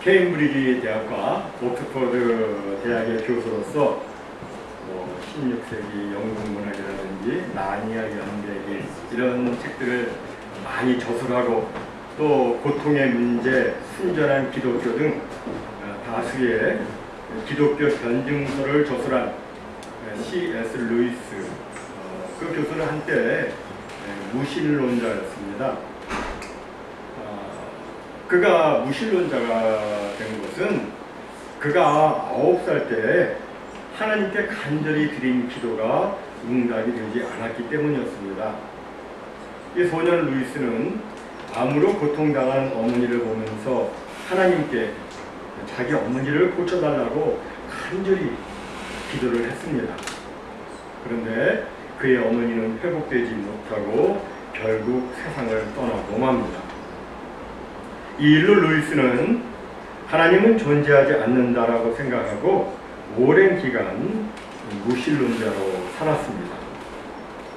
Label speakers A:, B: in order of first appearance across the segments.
A: 케임브리지 대학과 옥스퍼드 대학의 교수로서 16세기 영국 문학이라든지 나니아 연대기 이런 책들을 많이 저술하고 또 고통의 문제, 순전한 기독교 등 다수의 기독교 변증서를 저술한 C.S. 루이스 그 교수는 한때 무신론자였습니다. 그가 무신론자가 된 것은 그가 9살 때 하나님께 간절히 드린 기도가 응답이 되지 않았기 때문이었습니다. 이 소년 루이스는 암으로 고통당한 어머니를 보면서 하나님께 자기 어머니를 고쳐달라고 간절히 기도를 했습니다. 그런데 그의 어머니는 회복되지 못하고 결국 세상을 떠나고 맙니다. 이 일로 루이스는 하나님은 존재하지 않는다라고 생각하고 오랜 기간 무신론자로 살았습니다.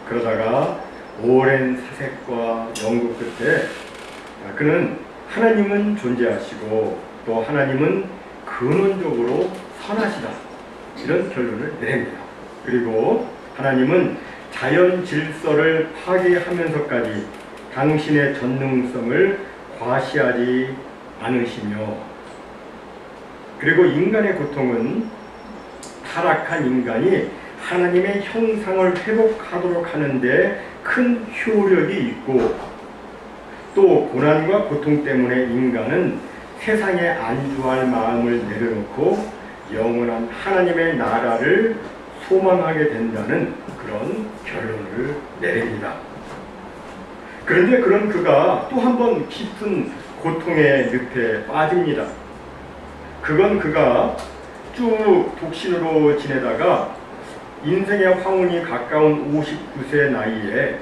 A: 그러다가 오랜 사색과 연구 끝에 그는 하나님은 존재하시고 또 하나님은 근원적으로 선하시다 이런 결론을 내립니다. 그리고 하나님은 자연 질서를 파괴하면서까지 당신의 전능성을 과시하지 않으시며 그리고 인간의 고통은 타락한 인간이 하나님의 형상을 회복하도록 하는데 큰 효력이 있고 또 고난과 고통 때문에 인간은 세상에 안주할 마음을 내려놓고 영원한 하나님의 나라를 소망하게 된다는 그런 결론을 내립니다. 그런데 그런 그가 또 한 번 깊은 고통의 늪에 빠집니다. 그건 그가 쭉 독신으로 지내다가 인생의 황혼이 가까운 59세 나이에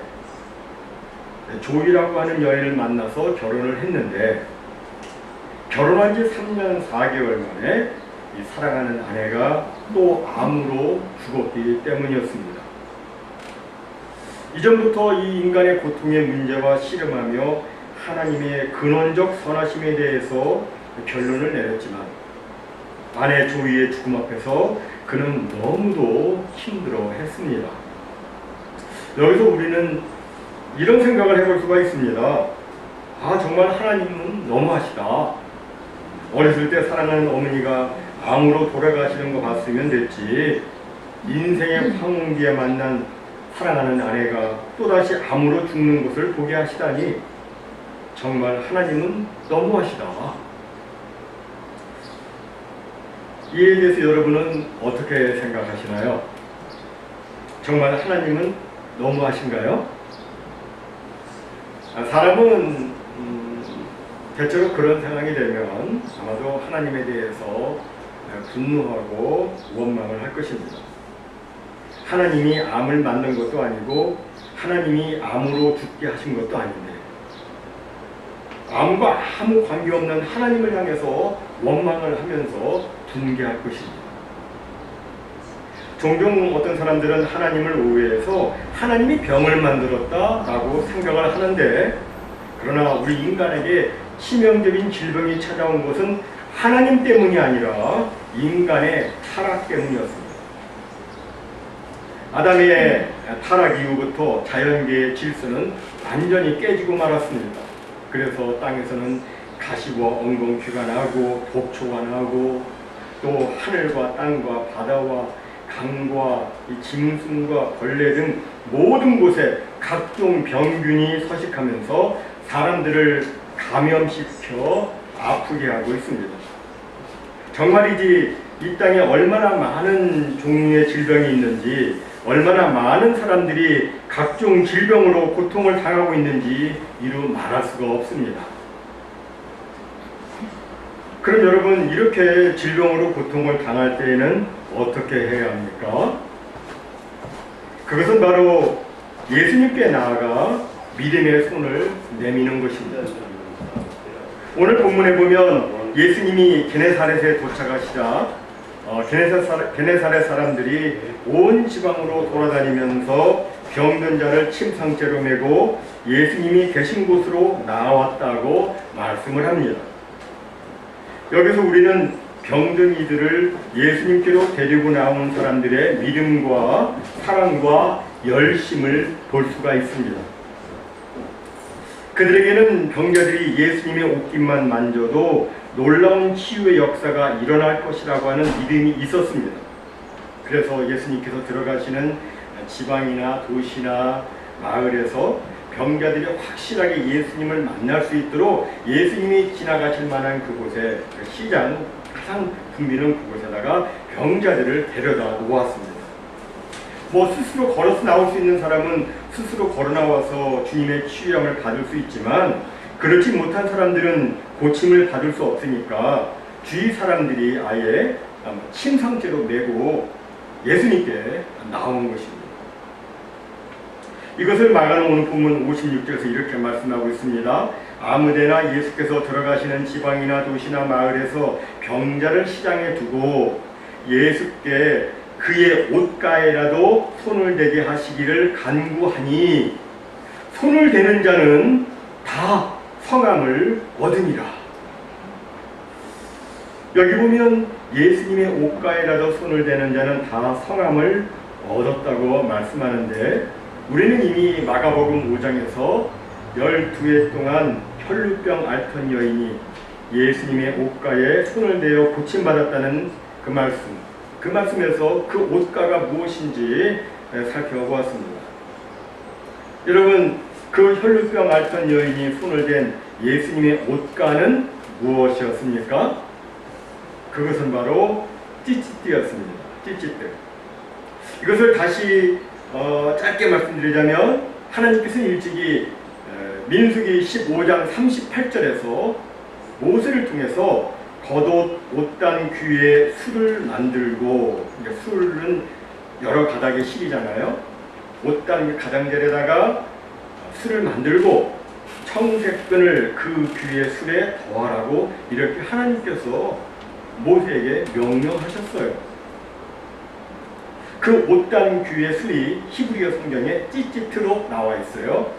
A: 조이라고 하는 여인을 만나서 결혼을 했는데 결혼한 지 3년 4개월 만에 이 사랑하는 아내가 또 암으로 죽었기 때문이었습니다. 이전부터 이 인간의 고통의 문제와 씨름하며 하나님의 근원적 선하심에 대해서 결론을 내렸지만 아내 조이의 죽음 앞에서 그는 너무도 힘들어 했습니다. 여기서 우리는 이런 생각을 해볼 수가 있습니다. 정말 하나님은 너무하시다. 어렸을 때 사랑하는 어머니가 암으로 돌아가시는 거 봤으면 됐지. 인생의 황혼기에 만난 사랑하는 아내가 또다시 암으로 죽는 것을 보게 하시다니 정말 하나님은 너무하시다. 이에 대해서 여러분은 어떻게 생각하시나요? 정말 하나님은 너무하신가요? 사람은 대체로 그런 상황이 되면 아마도 하나님에 대해서 분노하고 원망을 할 것입니다. 하나님이 암을 만든 것도 아니고 하나님이 암으로 죽게 하신 것도 아닌데 암과 아무 관계없는 하나님을 향해서 원망을 하면서 분개할 것입니다. 종종 어떤 사람들은 하나님을 오해해서 하나님이 병을 만들었다라고 생각을 하는데 그러나 우리 인간에게 치명적인 질병이 찾아온 것은 하나님 때문이 아니라 인간의 타락 때문이었습니다. 아담의 타락 이후부터 자연계의 질서는 완전히 깨지고 말았습니다. 그래서 땅에서는 가시와 엉겅퀴가 나고 독초가 나고 또 하늘과 땅과 바다와 강과 이 짐승과 벌레 등 모든 곳에 각종 병균이 서식하면서 사람들을 감염시켜 아프게 하고 있습니다. 정말이지 이 땅에 얼마나 많은 종류의 질병이 있는지 얼마나 많은 사람들이 각종 질병으로 고통을 당하고 있는지 이루 말할 수가 없습니다. 그럼 여러분 이렇게 질병으로 고통을 당할 때에는 어떻게 해야 합니까? 그것은 바로 예수님께 나아가 믿음의 손을 내미는 것입니다. 오늘 본문에 보면 예수님이 게네사렛에 도착하시자 게네사렛 사람들이 온 지방으로 돌아다니면서 병든 자를 침상째로 메고 예수님이 계신 곳으로 나왔다고 말씀을 합니다. 여기서 우리는 병든 이들을 예수님께로 데리고 나온 사람들의 믿음과 사랑과 열심을 볼 수가 있습니다. 그들에게는 병자들이 예수님의 옷깃만 만져도 놀라운 치유의 역사가 일어날 것이라고 하는 믿음이 있었습니다. 그래서 예수님께서 들어가시는 지방이나 도시나 마을에서 병자들이 확실하게 예수님을 만날 수 있도록 예수님이 지나가실 만한 그곳에, 그 시장 가장 붐비는 그곳에다가 병자들을 데려다 놓았습니다. 뭐 스스로 걸어서 나올 수 있는 사람은 스스로 걸어 나와서 주님의 치유함을 받을 수 있지만, 그렇지 못한 사람들은 고침을 받을 수 없으니까 주위 사람들이 아예 침상째로 메고 예수님께 나온 것입니다. 이것을 말하는 오늘 본문 56절에서 이렇게 말씀하고 있습니다. 아무데나 예수께서 들어가시는 지방이나 도시나 마을에서 병자를 시장에 두고 예수께 그의 옷가에라도 손을 대게 하시기를 간구하니 손을 대는 자는 다 성함을 얻으니라. 여기 보면 예수님의 옷가에라도 손을 대는 자는 다 성함을 얻었다고 말씀하는데, 우리는 이미 마가복음 5장에서 12해 동안 혈루병 앓던 여인이 예수님의 옷가에 손을 대어 고침받았다는 그 말씀에서 그 옷가가 무엇인지 살펴보았습니다. 여러분, 그 혈루병 앓던 여인이 손을 댄 예수님의 옷가는 무엇이었습니까? 그것은 바로 찌찌띠였습니다. 찌찌띠. 이것을 다시 짧게 말씀드리자면, 하나님께서 일찍이 민수기 15장 38절에서 모세를 통해서 겉옷 옷단 귀에 술을 만들고, 술은 여러 가닥의 실이잖아요. 옷단 가장자리에다가 술을 만들고 청색끈을 그 귀의 술에 더하라고 이렇게 하나님께서 모세에게 명령하셨어요. 그 옷단 귀의 술이 히브리어 성경에 찌찌트로 나와 있어요.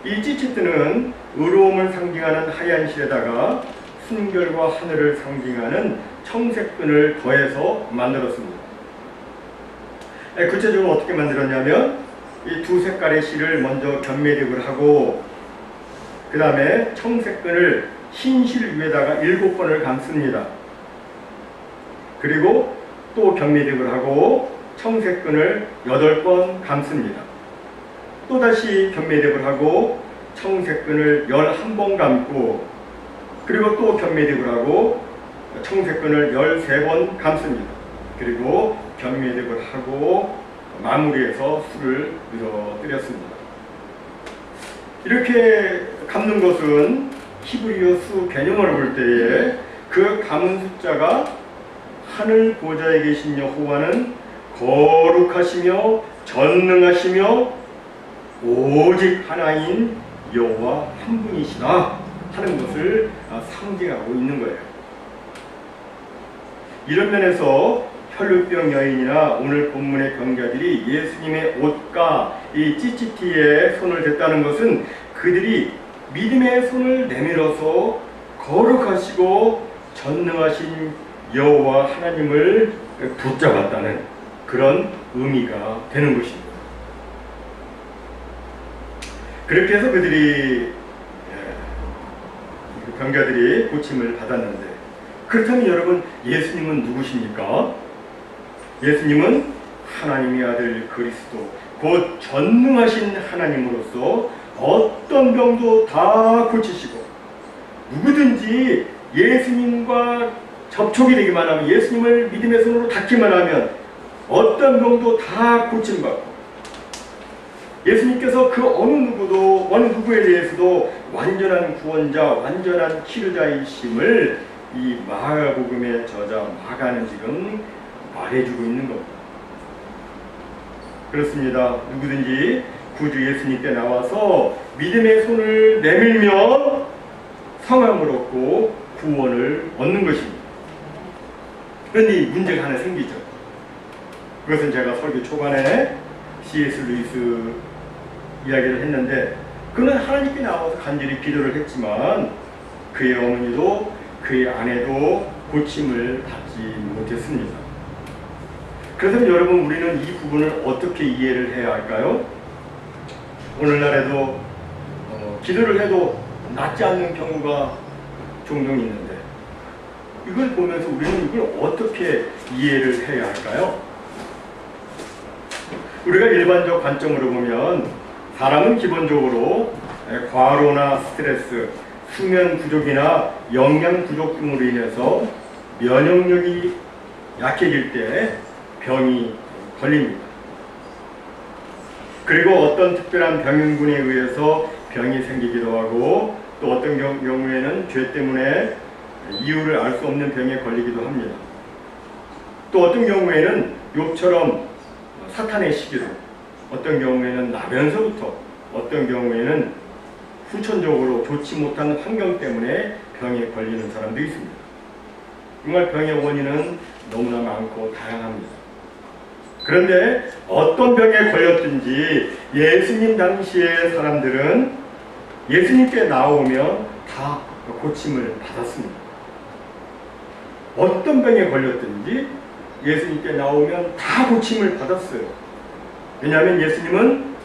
A: 이 찌찌트는 의로움을 상징하는 하얀 실에다가 순결과 하늘을 상징하는 청색끈을 더해서 만들었습니다. 구체적으로 어떻게 만들었냐면, 이 두 색깔의 실을 먼저 견매립을 하고, 그 다음에 청색끈을 흰 실 위에다가 7번을 감습니다. 그리고 또 견매립을 하고 청색끈을 8번 감습니다. 또다시 견매립을 하고 청색끈을 11번 감고, 그리고 또 견매립을 하고 청색끈을 13번 감습니다. 그리고 견매립을 하고 마무리해서 술을 밀어뜨렸습니다. 이렇게 감는 것은 히브리어 수 개념을 볼 때에 그 감은 숫자가 하늘 보좌에 계신 여호와는 거룩하시며 전능하시며 오직 하나인 여호와 한 분이시다 하는 것을 상징하고 있는 거예요. 이런 면에서 혈루병 여인이나 오늘 본문의 병자들이 예수님의 옷과 이 찌찌티에 손을 댔다는 것은 그들이 믿음의 손을 내밀어서 거룩하시고 전능하신 여호와 하나님을 붙잡았다는 그런 의미가 되는 것입니다. 그렇게 해서 그들이, 병자들이 고침을 받았는데, 그렇다면 여러분, 예수님은 누구십니까? 예수님은 하나님의 아들 그리스도, 곧 전능하신 하나님으로서 어떤 병도 다 고치시고, 누구든지 예수님과 접촉이 되기만 하면, 예수님을 믿음의 손으로 닿기만 하면 어떤 병도 다 고침받고, 예수님께서 그 어느 누구에 대해서도 완전한 구원자, 완전한 치료자이심을 이 마가복음의 저자 마가는 지금 말해주고 있는 겁니다. 그렇습니다. 누구든지 구주 예수님께 나와서 믿음의 손을 내밀면 성함을 얻고 구원을 얻는 것입니다. 그런데 문제가 하나 생기죠. 그것은 제가 설교 초반에 C.S. 루이스 이야기를 했는데, 그는 하나님께 나와서 간절히 기도를 했지만 그의 어머니도 그의 아내도 고침을 받지 못했습니다. 그래서 여러분, 우리는 이 부분을 어떻게 이해를 해야 할까요? 오늘날에도 기도를 해도 낫지 않는 경우가 종종 있는데, 이걸 보면서 우리는 이걸 어떻게 이해를 해야 할까요? 우리가 일반적 관점으로 보면 사람은 기본적으로 과로나 스트레스, 수면 부족이나 영양 부족 등으로 인해서 면역력이 약해질 때 병이 걸립니다. 그리고 어떤 특별한 병인군에 의해서 병이 생기기도 하고, 또 어떤 경우에는 죄 때문에 이유를 알 수 없는 병에 걸리기도 합니다. 또 어떤 경우에는 욥처럼 사탄의 시기로, 어떤 경우에는 나면서부터, 어떤 경우에는 후천적으로 좋지 못한 환경 때문에 병에 걸리는 사람도 있습니다. 정말 병의 원인은 너무나 많고 다양합니다. 그런데 어떤 병에 걸렸든지 예수님 당시의 사람들은 예수님께 나오면 다 고침을 받았습니다. 어떤 병에 걸렸든지 예수님께 나오면 다 고침을 받았어요. 왜냐하면 예수님은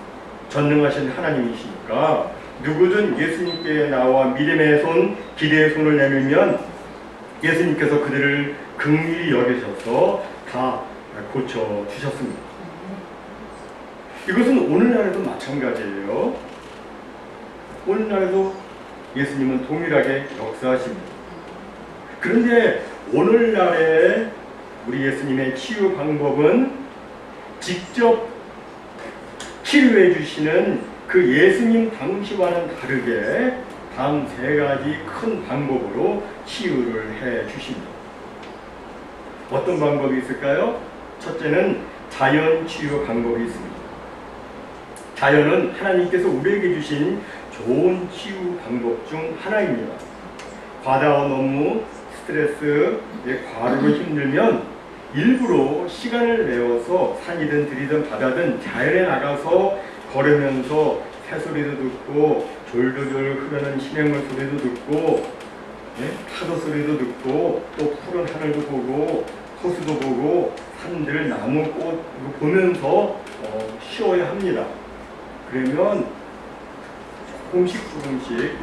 A: 전능하신 하나님이시니까 누구든 예수님께 나와 믿음의 손, 기대의 손을 내밀면 예수님께서 그들을 긍휼히 여기셔서 다 고쳐주셨습니다. 이것은 오늘날에도 마찬가지예요. 오늘날에도 예수님은 동일하게 역사하십니다. 그런데 오늘날의 우리 예수님의 치유 방법은 직접 치료해 주시는 그 예수님 당시와는 다르게 다음 세 가지 큰 방법으로 치유를 해 주십니다. 어떤 방법이 있을까요? 첫째는 자연 치유 방법이 있습니다. 자연은 하나님께서 우리에게 주신 좋은 치유 방법 중 하나입니다. 과다한 업무, 스트레스, 과로로 힘들면 일부러 시간을 내어서 산이든 들이든 바다든 자연에 나가서 걸으면서 새소리도 듣고 졸졸졸 흐르는 시냇물 소리도 듣고 파도 소리도 듣고 또 푸른 하늘도 보고 호수도 보고 산들, 나무, 꽃 보면서 쉬어야 합니다. 그러면 조금씩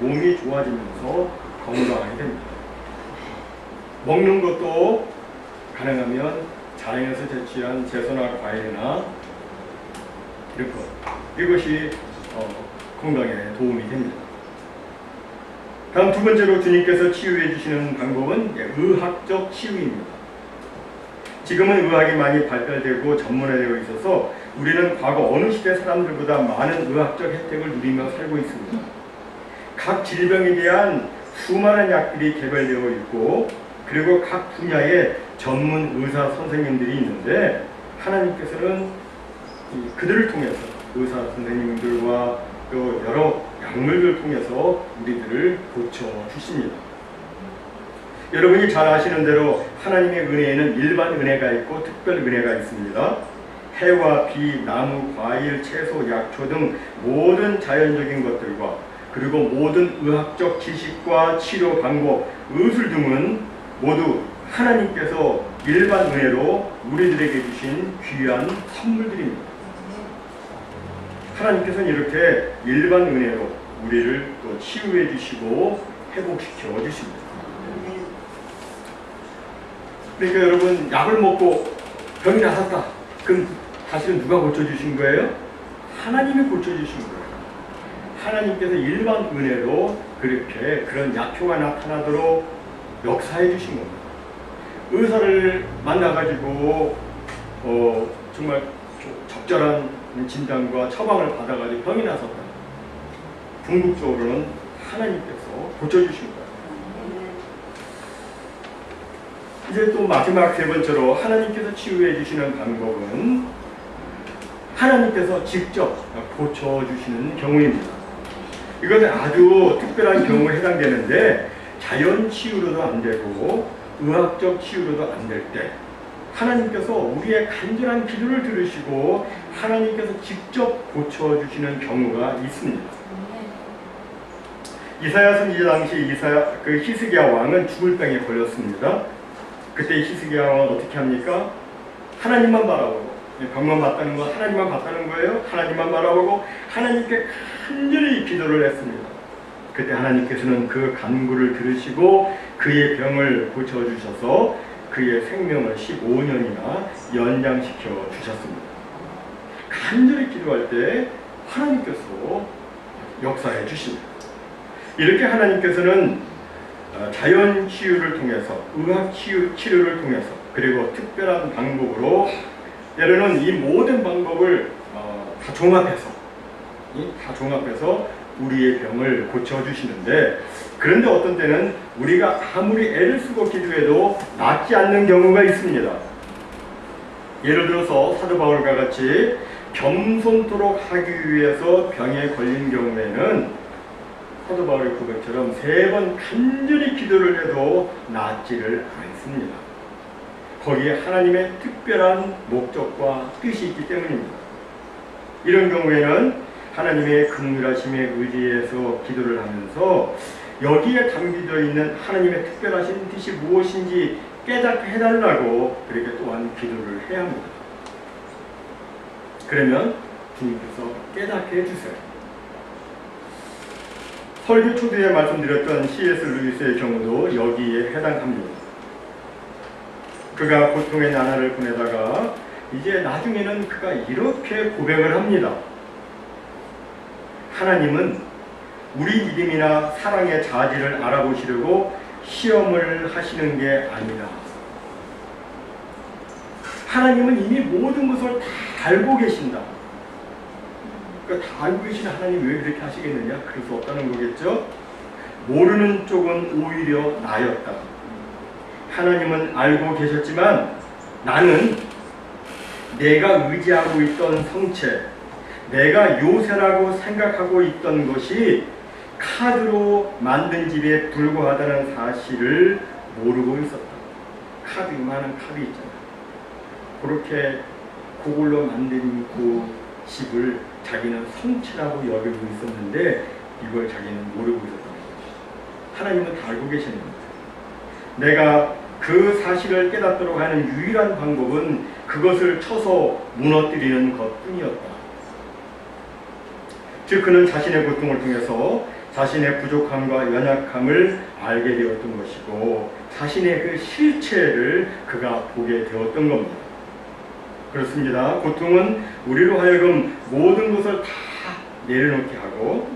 A: 몸이 좋아지면서 건강하게 됩니다. 먹는 것도 가능하면 자연에서 채취한 채소나 과일이나 이런 것, 이것이 건강에 도움이 됩니다. 다음 두 번째로 주님께서 치유해 주시는 방법은 의학적 치유입니다. 지금은 의학이 많이 발달되고 전문화되어 있어서 우리는 과거 어느 시대 사람들보다 많은 의학적 혜택을 누리며 살고 있습니다. 각 질병에 대한 수많은 약들이 개발되어 있고, 그리고 각 분야의 전문 의사 선생님들이 있는데 하나님께서는 그들을 통해서 의사 선생님들과 또 여러 약물들을 통해서 우리들을 고쳐주십니다. 여러분이 잘 아시는 대로 하나님의 은혜에는 일반 은혜가 있고 특별 은혜가 있습니다. 해와 비, 나무, 과일, 채소, 약초 등 모든 자연적인 것들과 그리고 모든 의학적 지식과 치료 방법, 의술 등은 모두 하나님께서 일반 은혜로 우리들에게 주신 귀한 선물들입니다. 하나님께서는 이렇게 일반 은혜로 우리를 또 치유해 주시고 회복시켜 주십니다. 그러니까 여러분, 약을 먹고 병이 나섰다. 그럼 사실은 누가 고쳐주신 거예요? 하나님이 고쳐주신 거예요. 하나님께서 일반 은혜로 그렇게 그런 약효가 나타나도록 역사해 주신 겁니다. 의사를 만나가지고 정말 적절한 진단과 처방을 받아가지고 병이 나섰다. 궁극적으로는 하나님께서 고쳐주신 거예요. 이제 또 마지막 세 번째로 하나님께서 치유해 주시는 방법은 하나님께서 직접 고쳐주시는 경우입니다. 이것은 아주 특별한 경우에 해당되는데, 자연 치유로도 안 되고 의학적 치유로도 안 될 때 하나님께서 우리의 간절한 기도를 들으시고 하나님께서 직접 고쳐주시는 경우가 있습니다. 이사야 선지자 당시 히스기야 왕은 죽을 병에 걸렸습니다. 그때 히스기야 왕은 어떻게 합니까? 하나님만 바라보고, 병만 봤다는 거 하나님만 봤다는 거예요. 하나님만 바라보고 하나님께 간절히 기도를 했습니다. 그때 하나님께서는 그 간구를 들으시고 그의 병을 고쳐주셔서 그의 생명을 15년이나 연장시켜 주셨습니다. 간절히 기도할 때 하나님께서 역사해 주십니다. 이렇게 하나님께서는 자연 치유를 통해서, 의학 치료를 통해서, 그리고 특별한 방법으로 때로는 이 모든 방법을 다 종합해서 우리의 병을 고쳐주시는데, 그런데 어떤 때는 우리가 아무리 애를 쓰고 기도해도 낫지 않는 경우가 있습니다. 예를 들어서 사도 바울과 같이 겸손토록 하기 위해서 병에 걸린 경우에는 사도 바울의 고백처럼 3번 간절히 기도를 해도 낫지를 않습니다. 거기에 하나님의 특별한 목적과 뜻이 있기 때문입니다. 이런 경우에는 하나님의 긍휼하심에 의지해서 기도를 하면서 여기에 담겨져 있는 하나님의 특별하신 뜻이 무엇인지 깨닫게 해달라고 그렇게 또한 기도를 해야 합니다. 그러면 주님께서 깨닫게 해주세요. 설교 초두에 말씀드렸던 C.S. 루이스의 경우도 여기에 해당합니다. 그가 고통의 나날을 보내다가 이제 나중에는 그가 이렇게 고백을 합니다. 하나님은 우리 믿음이나 사랑의 자질을 알아보시려고 시험을 하시는 게 아니라 하나님은 이미 모든 것을 다 알고 계신다. 그러니까 다 알고 계신 하나님 왜 그렇게 하시겠느냐? 그럴 수 없다는 거겠죠? 모르는 쪽은 오히려 나였다. 하나님은 알고 계셨지만 나는 내가 의지하고 있던 성체, 내가 요새라고 생각하고 있던 것이 카드로 만든 집에 불과하다는 사실을 모르고 있었다. 카드, 이만한 카드 있잖아. 그렇게 그걸로 만든 그 집을 자기는 성체라고 여기고 있었는데 이걸 자기는 모르고 있었던 거죠. 하나님은 다 알고 계시는 겁니다. 내가 그 사실을 깨닫도록 하는 유일한 방법은 그것을 쳐서 무너뜨리는 것뿐이었다. 즉 그는 자신의 고통을 통해서 자신의 부족함과 연약함을 알게 되었던 것이고 자신의 그 실체를 그가 보게 되었던 겁니다. 그렇습니다. 고통은 우리로 하여금 모든 것을 다 내려놓게 하고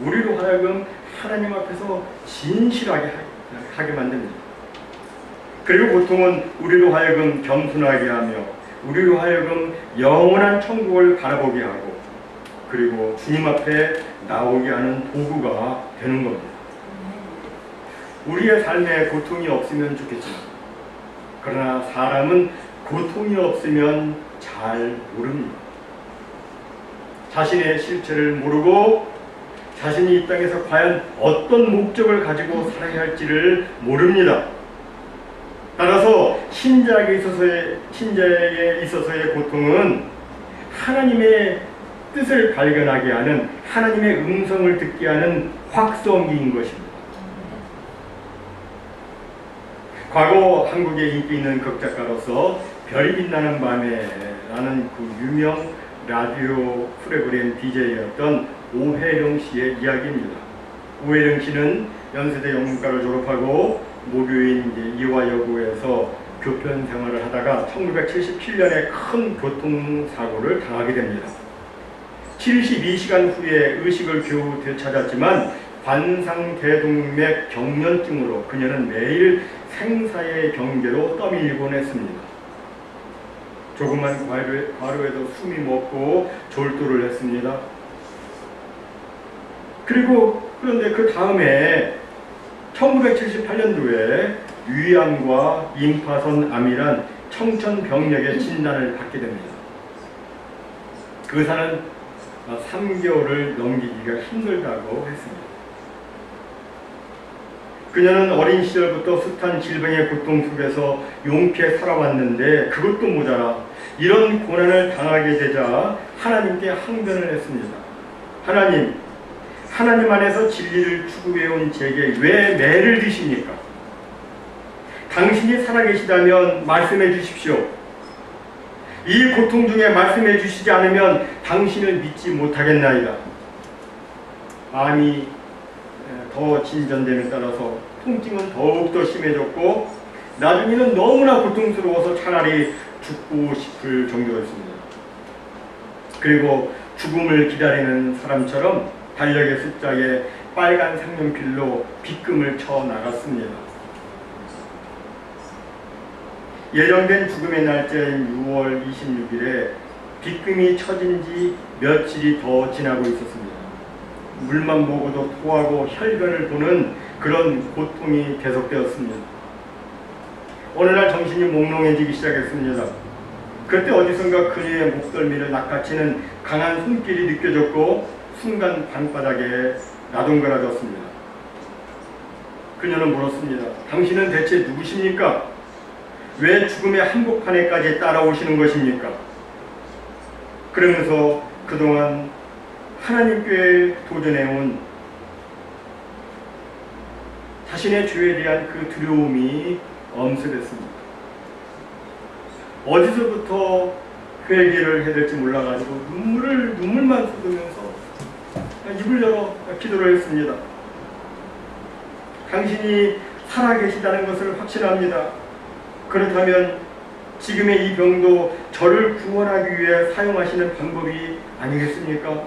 A: 우리로 하여금 하나님 앞에서 진실하게 하게 만듭니다. 그리고 고통은 우리로 하여금 겸손하게 하며 우리로 하여금 영원한 천국을 바라보게 하고 그리고 주님 앞에 나오게 하는 도구가 되는 겁니다. 우리의 삶에 고통이 없으면 좋겠지만 그러나 사람은 고통이 없으면 잘 모릅니다. 자신의 실체를 모르고 자신이 이 땅에서 과연 어떤 목적을 가지고 살아야 할지를 모릅니다. 따라서 신자에게 있어서의 고통은 하나님의 뜻을 발견하게 하는 하나님의 음성을 듣게 하는 확성기인 것입니다. 과거 한국에 인기 있는 극작가로서 별이 빛나는 밤에 라는 그 유명 라디오 프로그램 DJ였던 오혜령 씨의 이야기입니다. 오혜령 씨는 연세대 영문과를 졸업하고 모교인 이화여고에서 교편 생활을 하다가 1977년에 큰 교통사고를 당하게 됩니다. 72시간 후에 의식을 겨우 되찾았지만 관상대동맥 경련증으로 그녀는 매일 생사의 경계로 떠밀리곤 했습니다. 조그만 과로에도 숨이 멎고 졸도를 했습니다. 그런데 그 다음에 1978년도에 위암과 임파선 암이란 청천벽력의 진단을 받게 됩니다. 그 의사는 3개월을 넘기기가 힘들다고 했습니다. 그녀는 어린 시절부터 숱한 질병의 고통 속에서 용케 살아왔는데 그것도 모자라 이런 고난을 당하게 되자 하나님께 항변을 했습니다. 하나님, 하나님 안에서 진리를 추구해온 제게 왜 매를 드십니까? 당신이 살아계시다면 말씀해 주십시오. 이 고통 중에 말씀해 주시지 않으면 당신을 믿지 못하겠나이다. 암이 더 진전됨에 따라서 통증은 더욱더 심해졌고 나중에는 너무나 고통스러워서 차라리 죽고 싶을 정도였습니다. 그리고 죽음을 기다리는 사람처럼 달력의 숫자에 빨간 색연필로 빗금을 쳐 나갔습니다. 예정된 죽음의 날짜인 6월 26일에 빗금이 쳐진 지 며칠이 더 지나고 있었습니다. 물만 먹어도 토하고 혈변을 보는 그런 고통이 계속되었습니다. 어느 날 정신이 몽롱해지기 시작했습니다. 그때 어디선가 그녀의 목덜미를 낚아채는 강한 손길이 느껴졌고 순간 방바닥에 나동거라졌습니다. 그녀는 물었습니다. 당신은 대체 누구십니까? 왜 죽음의 한복판에까지 따라오시는 것입니까? 그러면서 그동안 하나님께 도전해온 자신의 죄에 대한 그 두려움이 엄습했습니다. 어디서부터 회개를 해야 될지 몰라가지고 눈물만 쏟으면서 입을 열어 기도를 했습니다. 당신이 살아계시다는 것을 확신합니다. 그렇다면 지금의 이 병도 저를 구원하기 위해 사용하시는 방법이 아니겠습니까?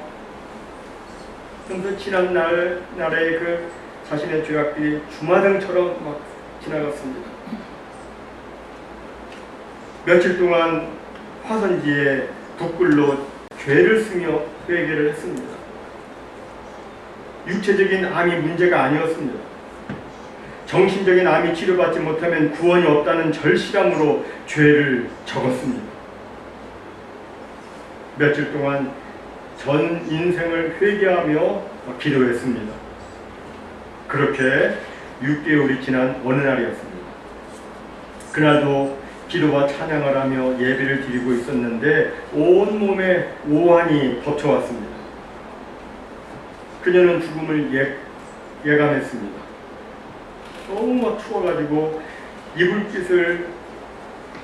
A: 그래서 지난 날의 그 자신의 죄악들이 주마등처럼 막 지나갔습니다. 며칠 동안 화선지에 붓글로 죄를 쓰며 회개를 했습니다. 육체적인 암이 문제가 아니었습니다. 정신적인 암이 치료받지 못하면 구원이 없다는 절실함으로 죄를 적었습니다. 며칠 동안 전 인생을 회개하며 기도했습니다. 그렇게 6개월이 지난 어느 날이었습니다. 그날도 기도와 찬양을 하며 예배를 드리고 있었는데 온몸에 오한이 덮쳐왔습니다. 그녀는 죽음을 예감했습니다. 너무 추워가지고 이불깃을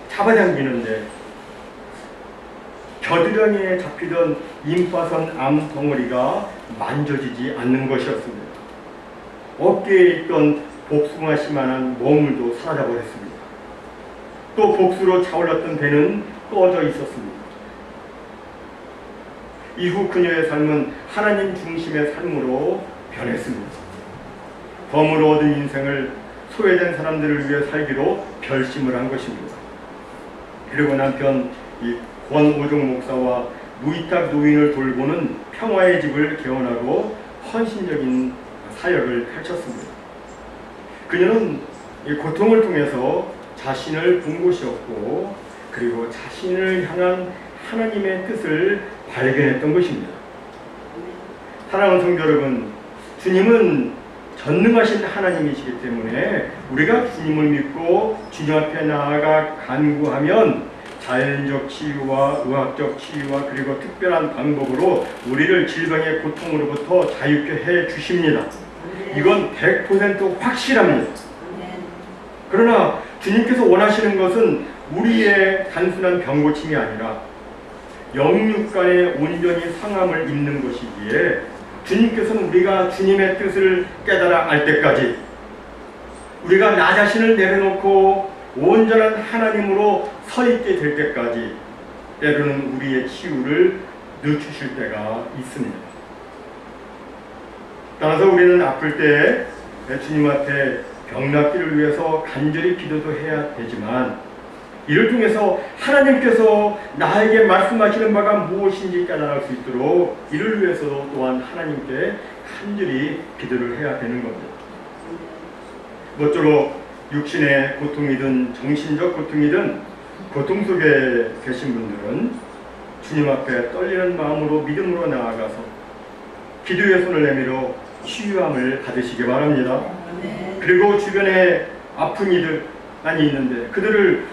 A: 잡아당기는데 겨드랑이에 잡히던 임파선 암 덩어리가 만져지지 않는 것이었습니다. 어깨에 있던 복숭아씨만한 먹물도 사라져버렸습니다. 또 복수로 차올랐던 배는 꺼져 있었습니다. 이후 그녀의 삶은 하나님 중심의 삶으로 변했습니다. 덤으로 얻은 인생을 소외된 사람들을 위해 살기로 결심을 한 것입니다. 그리고 남편 권오종 목사와 무위탁 노인을 돌보는 평화의 집을 개원하고 헌신적인 사역을 펼쳤습니다. 그녀는 이 고통을 통해서 자신을 본 곳이었고 그리고 자신을 향한 하나님의 뜻을 발견했던 것입니다. 사랑하는 성도 여러분, 주님은 전능하신 하나님이시기 때문에 우리가 주님을 믿고 주님 앞에 나아가 간구하면 자연적 치유와 의학적 치유와 그리고 특별한 방법으로 우리를 질병의 고통으로부터 자유케 해 주십니다. 이건 100% 확실합니다. 그러나 주님께서 원하시는 것은 우리의 단순한 병고침이 아니라 영육간의 온전히 상함을 입는 것이기에 주님께서는 우리가 주님의 뜻을 깨달아 알 때까지 우리가 나 자신을 내려놓고 온전한 하나님으로 서 있게 될 때까지 때로는 우리의 치유를 늦추실 때가 있습니다. 따라서 우리는 아플 때 주님 앞에 병 낫기를 위해서 간절히 기도도 해야 되지만 이를 통해서 하나님께서 나에게 말씀하시는 바가 무엇인지 깨달을 수 있도록 이를 위해서도 또한 하나님께 간절히 기도를 해야 되는 겁니다. 모쪼록 육신의 고통이든 정신적 고통이든 고통 속에 계신 분들은 주님 앞에 떨리는 마음으로 믿음으로 나아가서 기도의 손을 내밀어 치유함을 받으시기 바랍니다. 그리고 주변에 아픈 이들 많이 있는데 그들을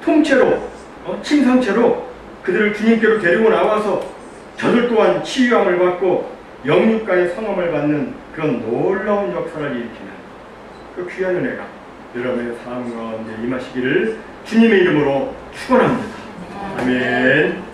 A: 통째로 침상체로 그들을 주님께로 데리고 나와서 저들 또한 치유함을 받고 영육간의 성함을 받는 그런 놀라운 역사를 일으키는 그 귀한 은혜가 여러분의 삶 가운데 임하시기를 주님의 이름으로 축원합니다. 아멘.